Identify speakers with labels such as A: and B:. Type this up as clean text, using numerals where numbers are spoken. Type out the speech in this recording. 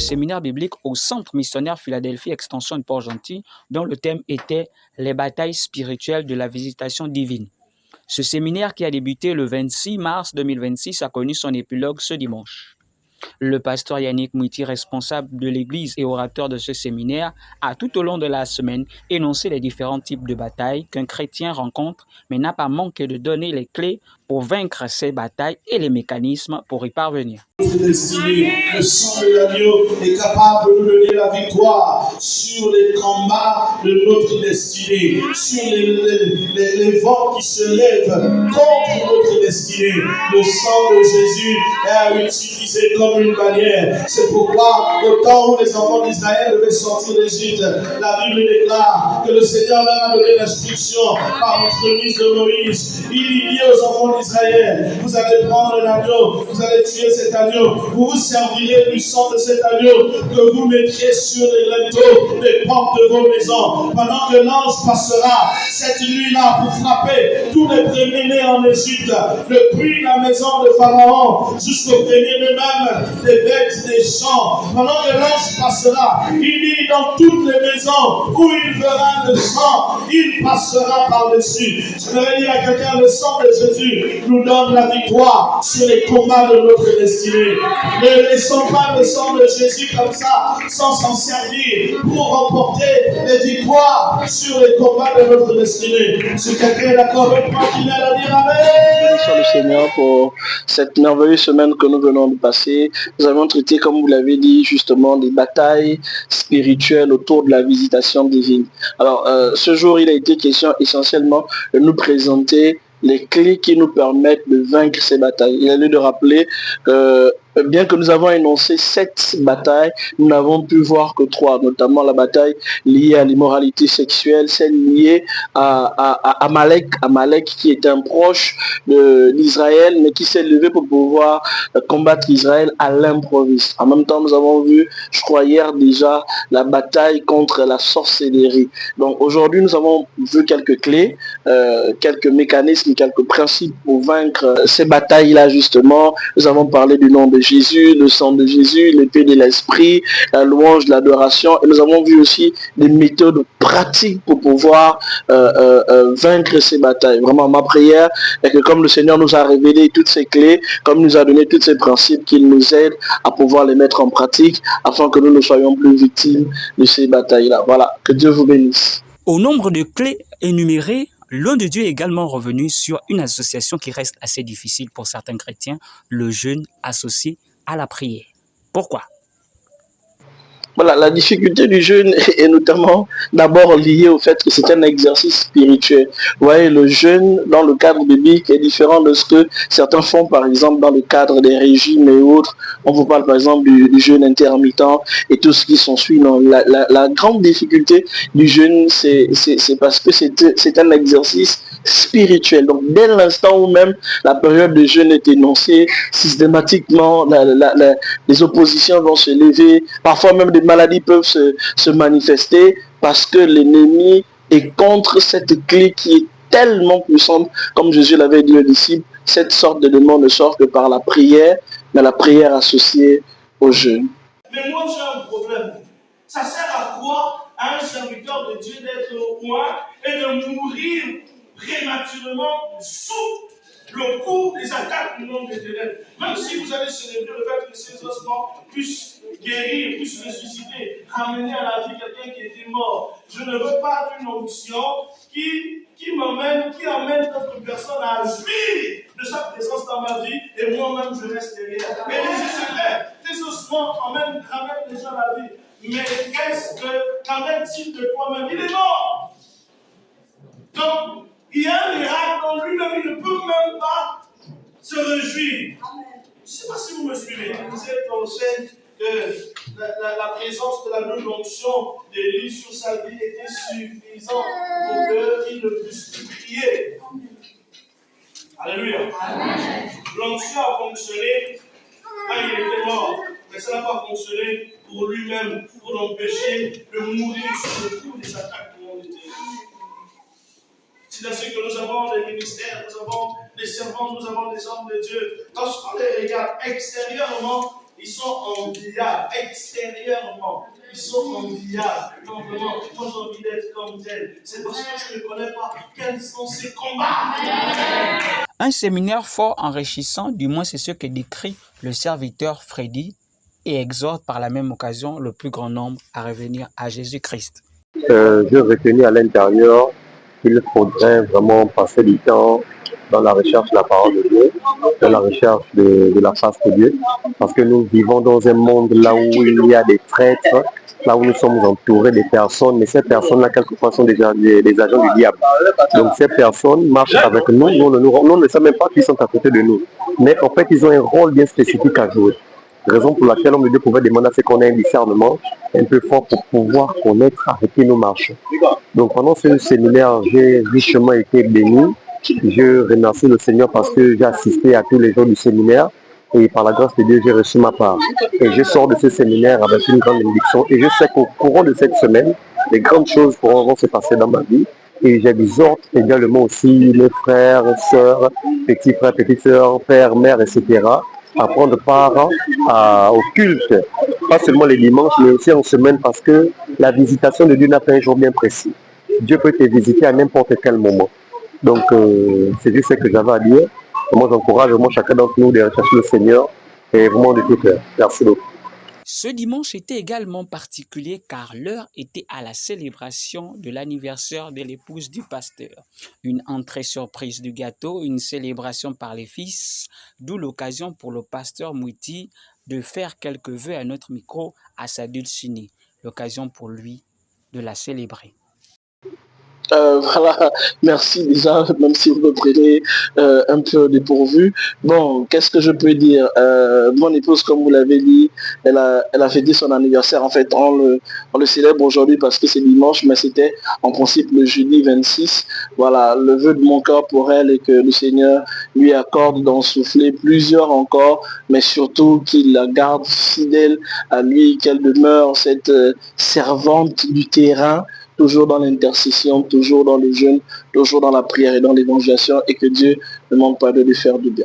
A: séminaire biblique au Centre missionnaire Philadelphie Extension de Port-Gentil, dont le thème était « Les batailles spirituelles de la visitation divine ». Ce séminaire qui a débuté le 26 mars 2026 a connu son épilogue ce dimanche. Le pasteur Yannick Mouiti, responsable de l'église et orateur de ce séminaire, a tout au long de la semaine énoncé les différents types de batailles qu'un chrétien rencontre, mais n'a pas manqué de donner les clés pour vaincre ces batailles et les mécanismes pour y parvenir.
B: Le sang de l'agneau est capable de nous donner la victoire sur les combats de notre destinée, sur les vents qui se lèvent contre notre destinée. Le sang de Jésus est utilisé comme une bannière. C'est pourquoi, au temps où les enfants d'Israël devaient sortir d'Égypte, la Bible déclare que le Seigneur leur a donné l'instruction par l'entremise de Moïse. Il dit aux enfants d'Israël, vous allez prendre l'agneau, vous allez tuer cet agneau, vous vous servirez du sang de cet agneau que vous mettrez sur les linteaux des portes de vos maisons. Pendant que l'ange passera cette nuit-là pour frapper tous les premiers-nés en Égypte, depuis la maison de Pharaon jusqu'au premier-né même des bêtes des champs. Pendant que l'ange passera, il dit dans toutes les maisons où il verra le sang, il passera par-dessus. Je vais dire à quelqu'un, le sang de Jésus nous donne la victoire sur les combats de notre destinée. Ne laissons pas le sang de Jésus comme ça, sans s'en servir pour remporter les victoires sur les combats de notre destinée. Si quelqu'un est d'accord avec moi, qui vient à dire Amen.
C: Bénissons le Seigneur pour cette merveilleuse semaine que nous venons de passer. Nous avons traité, comme vous l'avez dit, justement des batailles spirituelles autour de la visitation divine. Alors, ce jour, il a été question essentiellement de nous présenter les clés qui nous permettent de vaincre ces batailles. Il a lieu de rappeler que bien que nous avons énoncé 7 batailles, nous n'avons pu voir que 3, notamment la bataille liée à l'immoralité sexuelle, celle liée à Amalek qui est un proche d'Israël, mais qui s'est levé pour pouvoir combattre Israël à l'improviste. En même temps, nous avons vu, je crois hier déjà, la bataille contre la sorcellerie. Donc aujourd'hui, nous avons vu quelques clés, quelques mécanismes, quelques principes pour vaincre ces batailles-là justement. Nous avons parlé du nom de Jésus, le sang de Jésus, l'épée de l'esprit, la louange, l'adoration. Et nous avons vu aussi des méthodes pratiques pour pouvoir vaincre ces batailles. Vraiment, ma prière est que comme le Seigneur nous a révélé toutes ces clés, comme il nous a donné tous ces principes, qu'il nous aide à pouvoir les mettre en pratique afin que nous ne soyons plus victimes de ces batailles-là. Voilà, que Dieu vous bénisse.
A: Au nombre de clés énumérées, l'un de Dieu est également revenu sur une association qui reste assez difficile pour certains chrétiens, le jeûne associé à la prière. Pourquoi ?
C: Voilà, la difficulté du jeûne est notamment d'abord liée au fait que c'est un exercice spirituel. Vous voyez, le jeûne dans le cadre biblique est différent de ce que certains font, par exemple, dans le cadre des régimes et autres. On vous parle, par exemple, du jeûne intermittent et tout ce qui s'ensuit. Non, la grande difficulté du jeûne, c'est parce que c'est un exercice spirituel. Donc, dès l'instant où même la période de jeûne est énoncée, systématiquement, les oppositions vont se lever. Parfois même des maladies peuvent se manifester parce que l'ennemi est contre cette clé qui est tellement puissante, comme Jésus l'avait dit aux disciples, cette sorte de démon ne sort que par la prière, mais la prière associée au jeûne.
B: Mais moi j'ai un problème. Ça sert à quoi à un serviteur de Dieu d'être au coin et de mourir prématurément sous le coup des attaques du nom des ténèbres? Même si vous allez célébrer le fait que ces ossements puissent guérir, puissent ressusciter, ramener à la vie quelqu'un qui était mort. Je ne veux pas une onction qui amène d'autres personnes à jouir de sa présence dans ma vie et moi-même je reste derrière. Mais c'est vrai, tes ossements ramènent les gens à la vie. Mais qu'amène-t-il de toi-même? Il est mort. Donc, il y a un miracle dont lui-même, il ne peut même pas se réjouir. Je ne sais pas si vous me suivez. Vous êtes enseigne que la présence de la non-onction d'Élie sur sa vie était suffisante pour qu'il ne puisse plus prier. Alléluia. L'onction a fonctionné quand il était mort, mais ça n'a pas fonctionné pour lui-même, pour l'empêcher de mourir sous le coup des attaques du monde. C'est ainsi que nous avons des ministères, nous avons des servants, nous avons des hommes de Dieu. Lorsqu'on les regarde extérieurement, ils sont enviables extérieurement. Ils sont enviables. Non, vraiment, moi j'ai envie d'être comme tel. C'est parce que je ne connais pas quels sont ces combats.
A: Un séminaire fort enrichissant, du moins c'est ce que décrit le serviteur Freddy, et exhorte par la même occasion le plus grand nombre à revenir à Jésus-Christ.
D: Je retenais à l'intérieur qu'il faudrait vraiment passer du temps dans la recherche de la parole de Dieu, dans la recherche de la face de Dieu, parce que nous vivons dans un monde là où il y a des traîtres, là où nous sommes entourés de personnes, mais ces personnes-là, quelquefois, sont déjà des agents du diable. Donc ces personnes marchent avec nous, nous ne savons même pas qu'ils sont à côté de nous. Mais en fait, ils ont un rôle bien spécifique à jouer. Raison pour laquelle l'homme de Dieu pouvait demander à ce qu'on ait un discernement un peu fort pour pouvoir connaître avec qui nous marchons. Donc pendant ce séminaire, j'ai richement été béni. Je remercie le Seigneur parce que j'ai assisté à tous les jours du séminaire et par la grâce de Dieu, j'ai reçu ma part. Et je sors de ce séminaire avec une grande bénédiction et je sais qu'au courant de cette semaine, des grandes choses vont se passer dans ma vie. Et j'exhorte également aussi mes frères, sœurs, petits frères, petites sœurs, pères, mères, etc. à prendre part au culte, pas seulement les dimanches, mais aussi en semaine, parce que la visitation de Dieu n'a pas un jour bien précis. Dieu peut te visiter à n'importe quel moment. Donc, c'est juste ce que j'avais à dire. Et moi, j'encourage vraiment chacun d'entre nous de rechercher le Seigneur et vraiment de tout cœur. Merci beaucoup.
A: Ce dimanche était également particulier car l'heure était à la célébration de l'anniversaire de l'épouse du pasteur. Une entrée surprise du gâteau, une célébration par les fils, d'où l'occasion pour le pasteur Mouiti de faire quelques vœux à notre micro à sa dulcinée. L'occasion pour lui de la célébrer.
C: Voilà, merci déjà, même si vous me prenez un peu dépourvu. Bon, qu'est-ce que je peux dire? Mon épouse, comme vous l'avez dit, elle a fêté son anniversaire. En fait, on le célèbre aujourd'hui parce que c'est dimanche, mais c'était en principe le jeudi 26. Voilà, le vœu de mon cœur pour elle est que le Seigneur lui accorde d'en souffler plusieurs encore, mais surtout qu'il la garde fidèle à lui, qu'elle demeure cette servante du terrain, toujours dans l'intercession, toujours dans le jeûne, toujours dans la prière et dans l'évangélisation, et que Dieu ne manque pas de lui faire du bien.